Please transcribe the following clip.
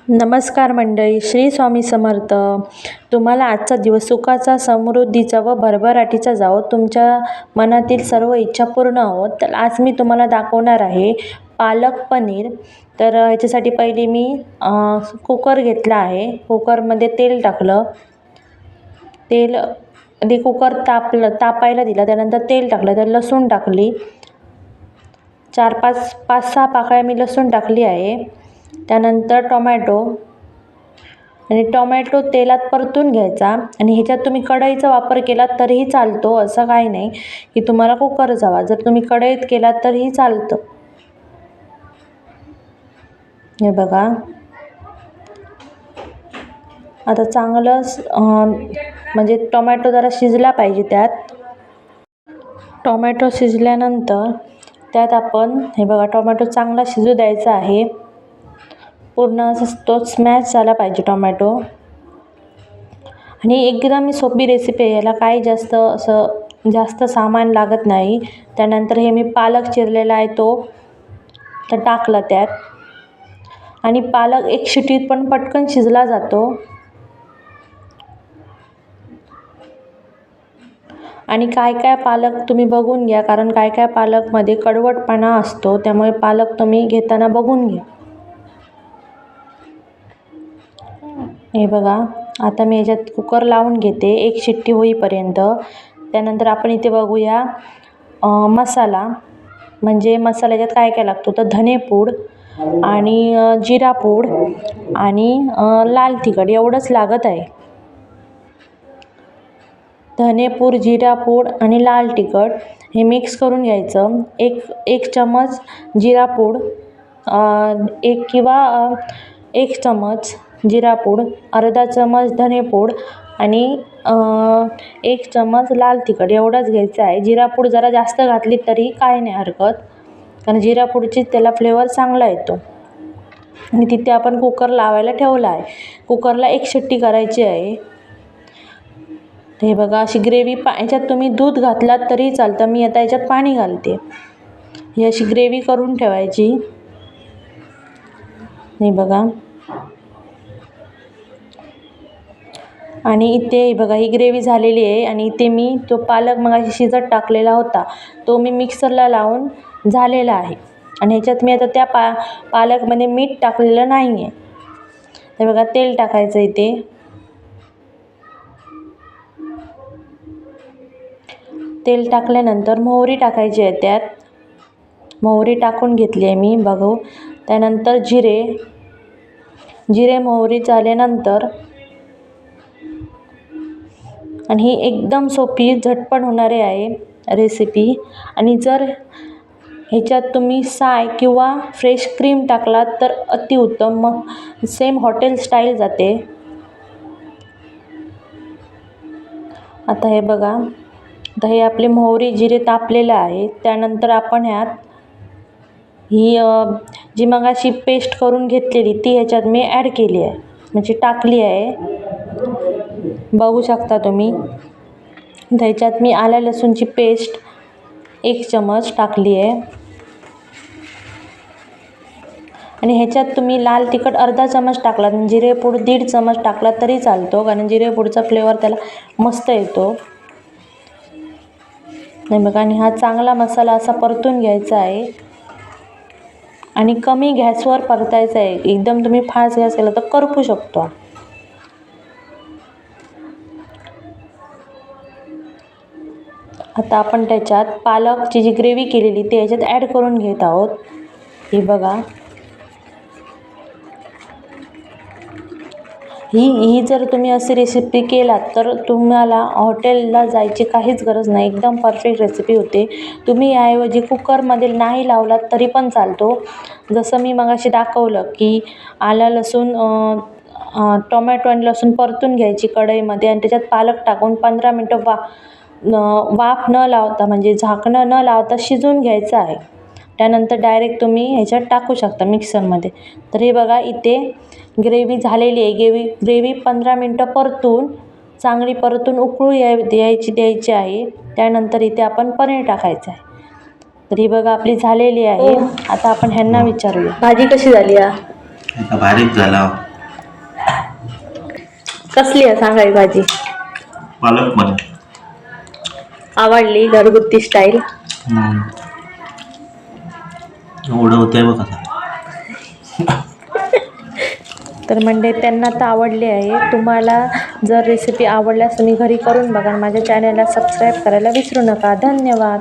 नमस्कार मंडळी, श्री स्वामी समर्थ. तुम्हाला आजचा दिवस सुखाचा, समृद्धीचा व भरभराटीचा जावो. तुमच्या मनातील सर्व इच्छा पूर्ण होत. तर आज मी तुम्हाला दाखवणार आहे पालक पनीर. तर ह्याच्यासाठी पहिले मी कुकर घेतला आहे. कुकरमध्ये तेल टाकलं. ते कुकर तापायला दिला. त्यानंतर तेल टाकलं. तर लसूण टाकली. 5-6 पाकळ्या मी लसूण टाकली आहे. त्यानंतर टोमॅटो तेलात परतून घ्यायचा. आणि ह्याच्यात तुम्ही कढईचा वापर केलात तरीही चालतो, असं काही नाही की तुम्हाला कुकर जावा. जर तुम्ही कढईत केलात तरीही चालतं. हे बघा, आता चांगलं म्हणजे टोमॅटो जरा शिजला पाहिजे. त्यात टोमॅटो शिजल्यानंतर त्यात आपण हे बघा, टोमॅटो चांगला शिजू द्यायचा आहे. पूर्ण असं तो स्मॅश झाला पाहिजे टोमॅटो. आणि एकदम सोपी रेसिपी आहे. याला काही जास्त सामान लागत नाही. त्यानंतर हे मी पालक चिरलेला आहे तो तर टाकला त्यात. आणि पालक एक शिटीत पण पटकन शिजला जातो. आणि काय पालक तुम्ही बघून घ्या, कारण काय पालकमध्ये कडवटपणा असतो. त्यामुळे पालक तुम्ही घेताना बघून घ्या. हे बघा, आता मी याच्यात कुकर लावून घेते एक शिट्टी होईपर्यंत. त्यानंतर आपण इथे बघूया मसाला. म्हणजे मसाल्याच्यात काय लागतो तर धनेपूड आणि जिरापूड आणि लाल तिखट एवढंच लागत आहे. धनेपूड, जिरापूड आणि लाल तिखट हे मिक्स करून घ्यायचं. एक चमच जिरापूड, एक चमच जिरापूड, अर्धा चमच धनेपूड आणि 1 चमच लाल तिखट एवढंच घ्यायचं आहे. जिरापूड जरा जास्त घातली तरी काय नाही हरकत, कारण जिरापूडची त्याला फ्लेवर चांगला येतो. आणि तिथे आपण कुकर लावायला ठेवला आहे. कुकरला एक शिट्टी करायची आहे. हे बघा, अशी ग्रेव्ही याच्यात तुम्ही दूध घातलात तरी चालतं. मी आता याच्यात पाणी घालते. ही अशी ग्रेव्ही करून ठेवायची. हे बघा, आणि इथे बघा ही ग्रेव्ही झालेली आहे. आणि इथे मी तो पालक मगाशी शिजत टाकलेला होता तो मी मिक्सरला लावून झालेला आहे. आणि ह्याच्यात मी आता त्या पालकमध्ये मीठ टाकलेलं नाही आहे. हे बघा, तेल टाकायचं इथे. तेल टाकल्यानंतर मोहरी टाकायची आहे. त्यात मोहरी टाकून घेतली आहे मी. बघू, त्यानंतर जिरे मोहरी झाल्यानंतर, आणि ही एकदम सोपी झटपट होणारी आहे रेसिपी. आणि जर ह्याच्यात तुम्ही साय किंवा फ्रेश क्रीम टाकलात तर अतिउत्तम, मग सेम हॉटेल स्टाईल जाते. आता हे बघा, आता हे आपले मोहरी जिरे तापलेलं आहे. त्यानंतर आपण ह्यात ही जी मगाशी पेस्ट करून घेतलेली ती ह्याच्यात मी ॲड केली आहे, म्हणजे टाकली आहे. बघू शकता तुम्ही. ह्याच्यात मी आलं लसूणची पेस्ट 1 चमच टाकली आहे. आणि ह्याच्यात तुम्ही लाल तिखट अर्धा चमच टाकलात, जिरेपूड 1.5 चमच टाकला तरी चालतो, कारण जिरेपूडचा फ्लेवर त्याला मस्त येतो. नाही बघा, आणि हा चांगला मसाला असा परतून घ्यायचा आहे. आणि कमी गॅसवर परतायचा आहे. एकदम तुम्ही फास्ट गॅस केला तर करपू शकतो. आता आपण त्याच्यात पालकची जी ग्रेव्ही केलेली ती याच्यात ॲड करून घेत आहोत. हे बघा, ही जर तुम्ही अशी रेसिपी केलात तर तुम्हाला हॉटेलला जायची काहीच गरज नाही. एकदम परफेक्ट रेसिपी होते. तुम्ही याऐवजी कुकरमध्ये नाही लावलात तरी पण चालतो. जसं मी मगाशी दाखवलं की आलं लसूण, टोमॅटो आणि लसूण परतून घ्यायची कढईमध्ये आणि त्याच्यात पालक टाकून 15 मिनटं वाफ न लावता, म्हणजे झाकणं न लावता शिजवून घ्यायचं आहे. त्यानंतर डायरेक्ट तुम्ही ह्याच्यात टाकू शकता मिक्सरमध्ये. तर हे बघा, इथे ग्रेव्ही झालेली आहे. ग्रेव्ही 15 मिनटं चांगली परतून उकळू द्यायची आहे. त्यानंतर इथे आपण पनीर टाकायचं आहे. तर ही बघा आपली झालेली आहे. आता आपण ह्यांना विचारूया, भाजी कशी झाली? आता भारीच झाला. कसली आहे सांगाय भाजी? पालक पनीर. आवडली घरगुती स्टाईल? एवढं होतंय बघ आता. तर म्हणजे त्यांना तर आवडली आहे. तुम्हाला जर रेसिपी आवडल्यास तुम्ही घरी करून बघा. माझ्या चॅनलला सबस्क्राईब करायला विसरू नका. धन्यवाद.